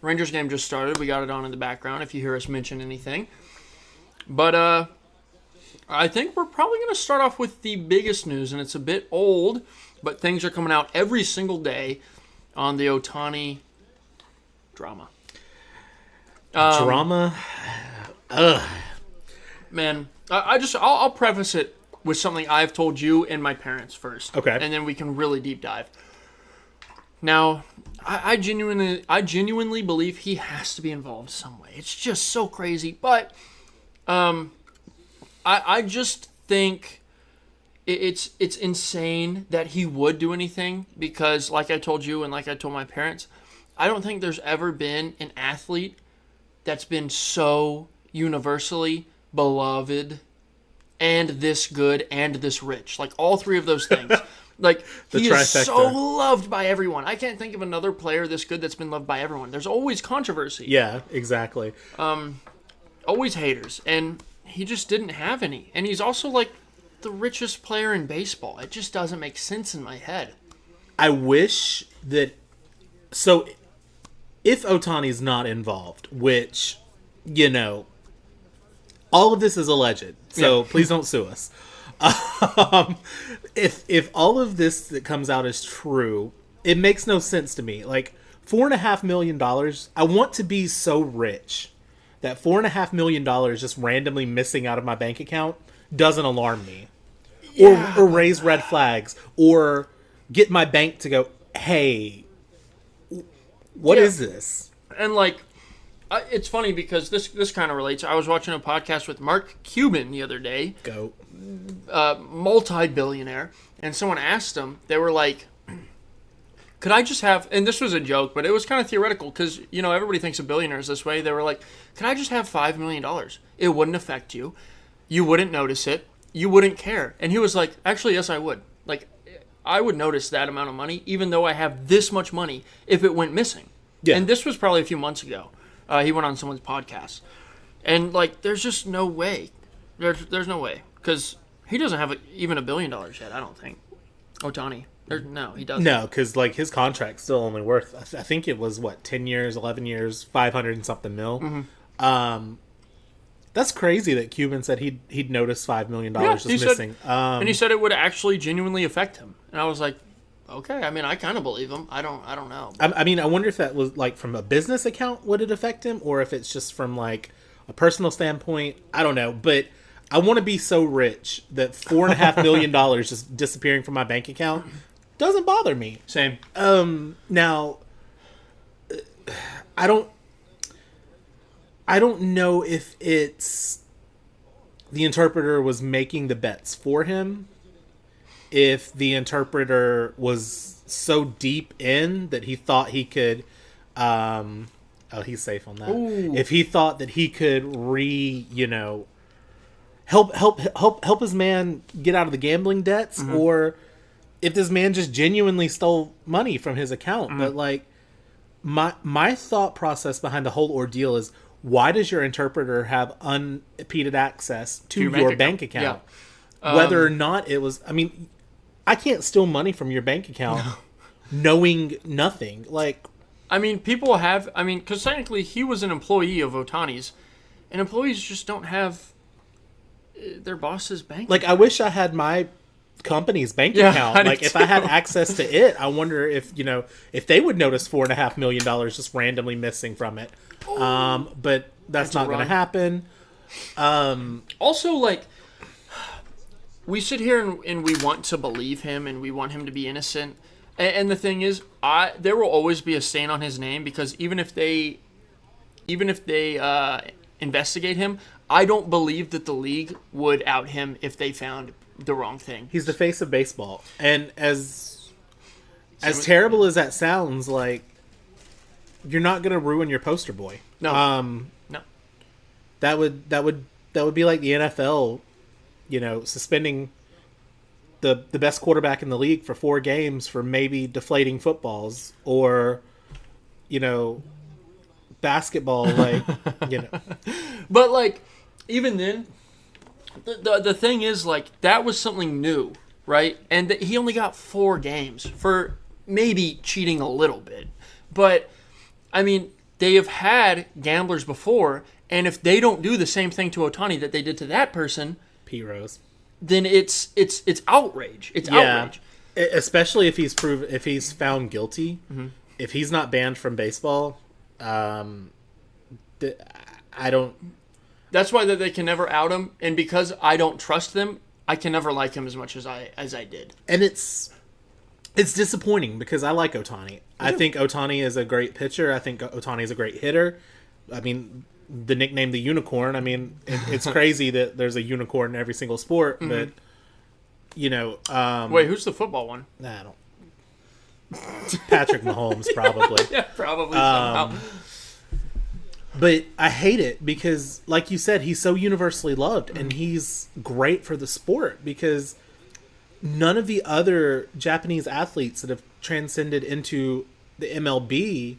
Rangers game just started. We got it on in the background if you hear us mention anything. But I think we're probably going to start off with the biggest news, and it's a bit old, but things are coming out every single day on the Ohtani drama. Drama? Ugh. Man, I'll preface it with something I've told you and my parents first. Okay. And then we can really deep dive. Now, I genuinely believe he has to be involved some way. It's just so crazy. But I just think it's insane that he would do anything because, like I told you and like I told my parents, I don't think there's ever been an athlete that's been so universally beloved and this good and this rich. Like, all three of those things. Like, he is so loved by everyone. I can't think of another player this good that's been loved by everyone. There's always controversy. Yeah, exactly. Always haters. And he just didn't have any. And he's also, like, the richest player in baseball. It just doesn't make sense in my head. I wish that... So, if Ohtani's not involved, which, you know... All of this is alleged, so please don't sue us. If all of this that comes out is true, it makes no sense to me. Like, $4.5 million, I want to be so rich that $4.5 million just randomly missing out of my bank account doesn't alarm me. Yeah. Or raise red flags, or get my bank to go, hey, what is this? And, like... It's funny because this kind of relates. I was watching a podcast with Mark Cuban the other day. Goat. Multi-billionaire. And someone asked him, they were like, could I just have, and this was a joke, but it was kind of theoretical because, you know, everybody thinks of billionaires this way. They were like, can I just have $5 million? It wouldn't affect you. You wouldn't notice it. You wouldn't care. And he was like, actually, yes, I would. Like, I would notice that amount of money, even though I have this much money, if it went missing. Yeah. And this was probably a few months ago. He went on someone's podcast. And, like, there's just no way. There's no way. Because he doesn't have even $1 billion yet, I don't think. Ohtani. No, he doesn't. No, because, like, his contract's still only worth, I think it was, 10 years, 11 years, 500 and something mil. Mm-hmm. That's crazy that Cuban said he'd noticed $5 million just missing. And he said it would actually genuinely affect him. And I was like, okay, I mean, I kind of believe him. I don't know. I mean, I wonder if that was, like, from a business account, would it affect him? Or if it's just from, like, a personal standpoint. I don't know. But I want to be so rich that $4.5 million just disappearing from my bank account doesn't bother me. Same. Now, I don't know if it's the interpreter was making the bets for him. If the interpreter was so deep in that he thought he could, he's safe on that. Ooh. If he thought that he could help his man get out of the gambling debts, mm-hmm. or if this man just genuinely stole money from his account. Mm-hmm. But like, my thought process behind the whole ordeal is, why does your interpreter have unimpeded access to your bank account? Yeah. Whether or not it was, I mean, I can't steal money from your bank account knowing nothing. Like, I mean, people have, because technically he was an employee of Ohtani's, and employees just don't have their boss's bank account. I wish I had my company's bank account. Like, if I had access to it, I wonder if they would notice $4.5 million just randomly missing from it. But that's not going to happen. Also, like, we sit here and we want to believe him and we want him to be innocent. And the thing is, there will always be a stain on his name because even if they investigate him, I don't believe that the league would out him if they found the wrong thing. He's the face of baseball, and as terrible as that sounds, like, you're not going to ruin your poster boy. No, no. That would be like the NFL. Suspending the best quarterback in the league for 4 games for maybe deflating footballs, or, basketball, like, But, like, even then, the thing is, like, that was something new, right? And he only got 4 games for maybe cheating a little bit. But, I mean, they have had gamblers before, and if they don't do the same thing to Ohtani that they did to that person, Pete Rose. then it's outrage. It's outrage. Especially if he's found guilty. If he's not banned from baseball, I don't. That's why they can never out him, and because I don't trust them, I can never like him as much as I did. And it's disappointing because I like Ohtani. I think Ohtani is a great pitcher. I think Ohtani is a great hitter. I mean, the nickname the unicorn. I mean, it's crazy that there's a unicorn in every single sport, but you know. Wait, who's the football one? Nah, I don't. Patrick Mahomes, probably. Yeah, probably somehow. But I hate it because, like you said, he's so universally loved, and he's great for the sport because none of the other Japanese athletes that have transcended into the MLB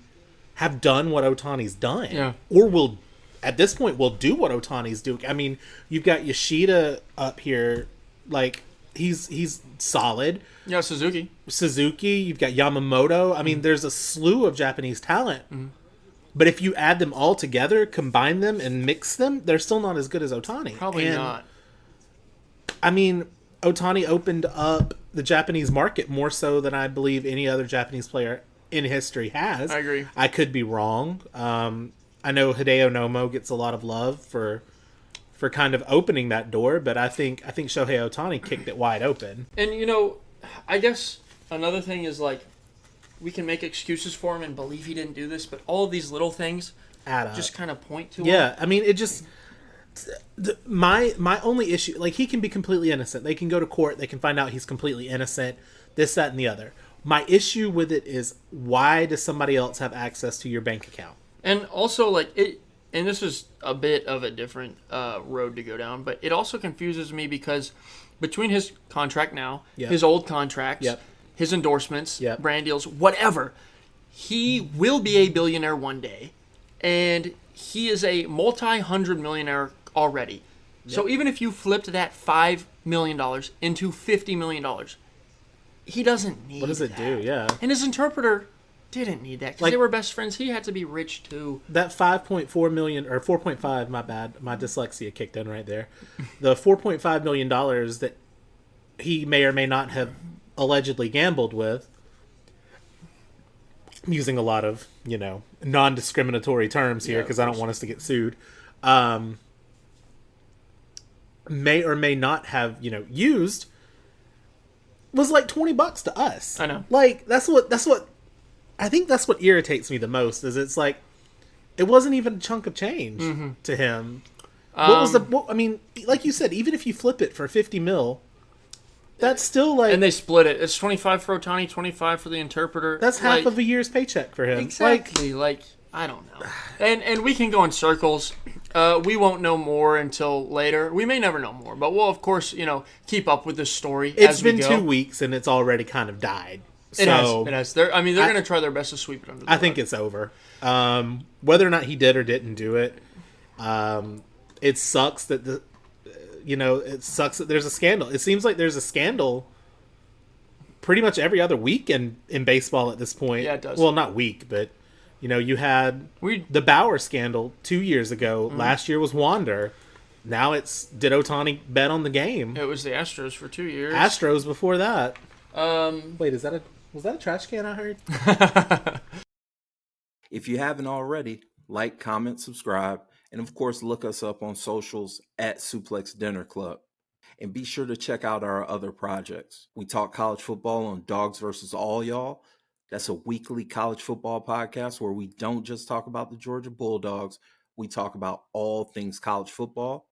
have done what Ohtani's done, or will, at this point, will do what Ohtani's doing. I mean, you've got Yoshida up here, like he's solid. Yeah, Suzuki. You've got Yamamoto. I mean, there's a slew of Japanese talent. But if you add them all together, combine them, and mix them, they're still not as good as Ohtani. Probably not. I mean, Ohtani opened up the Japanese market more so than I believe any other Japanese player in history has. I agree. I could be wrong. I know Hideo Nomo gets a lot of love for kind of opening that door, but I think Shohei Ohtani kicked it wide open. And you know, I guess another thing is like we can make excuses for him and believe he didn't do this, but all of these little things just kind of point to him. Yeah, I mean, it just my only issue, like, he can be completely innocent. They can go to court, they can find out he's completely innocent, this, that, and the other. My issue with it is, why does somebody else have access to your bank account? And also, like, and this is a bit of a different road to go down, but it also confuses me because between his contract now, his old contracts, his endorsements, brand deals, whatever, he will be a billionaire one day, and he is a multi-hundred millionaire already. So even if you flipped that $5 million into $50 million, he doesn't need that. What does it do? Yeah. And his interpreter didn't need that because Like, they were best friends. He had to be rich too. That 5.4 million, or 4.5, my bad, my dyslexia kicked in right there. The $4.5 million that he may or may not have allegedly gambled with, I'm using a lot of, non-discriminatory terms here because I don't want us to get sued, may or may not have, used, was like $20 to us. I know. Like, that's what I think that's what irritates me the most, is it's like, it wasn't even a chunk of change to him. I mean, like you said, even if you flip it for 50 mil, that's still like... And they split it. It's 25 for Ohtani, 25 for the interpreter. That's half of a year's paycheck for him. Exactly. Like, I don't know. And we can go in circles. We won't know more until later. We may never know more, but we'll, of course, keep up with this story as we go. It's been 2 weeks, and it's already kind of died. It has. They're going to try their best to sweep it under the rug. I think it's over. Whether or not he did or didn't do it, it sucks that there's a scandal. It seems like there's a scandal pretty much every other week in baseball at this point. Yeah, it does. Well, not week, but you had the Bauer scandal 2 years ago. Last year was Wander. Now it's, did Ohtani bet on the game? It was the Astros for 2 years. Astros before that. Wait, was that a trash can I heard? If you haven't already, like, comment, subscribe, and of course look us up on socials at SuplexDinnerClub. And be sure to check out our other projects. We talk college football on Dogs versus All Y'all. That's a weekly college football podcast where we don't just talk about the Georgia Bulldogs. We talk about all things college football.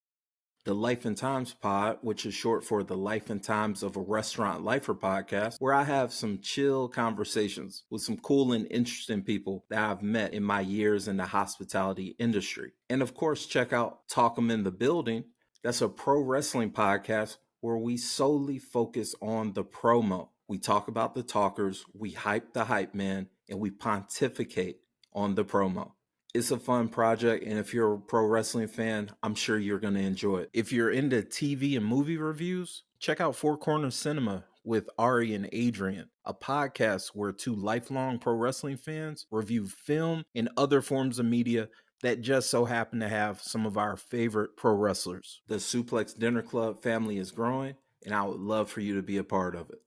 The Life and Times pod, which is short for the Life and Times of a Restaurant Lifer podcast, where I have some chill conversations with some cool and interesting people that I've met in my years in the hospitality industry. And of course, check out Talk 'em in the Building. That's a pro wrestling podcast where we solely focus on the promo. We talk about the talkers, we hype the hype man, and we pontificate on the promo. It's a fun project, and if you're a pro wrestling fan, I'm sure you're going to enjoy it. If you're into TV and movie reviews, check out Four Corners Cinema, with Ari and Adrian, a podcast where two lifelong pro wrestling fans review film and other forms of media that just so happen to have some of our favorite pro wrestlers. The Suplex Dinner Club family is growing, and I would love for you to be a part of it.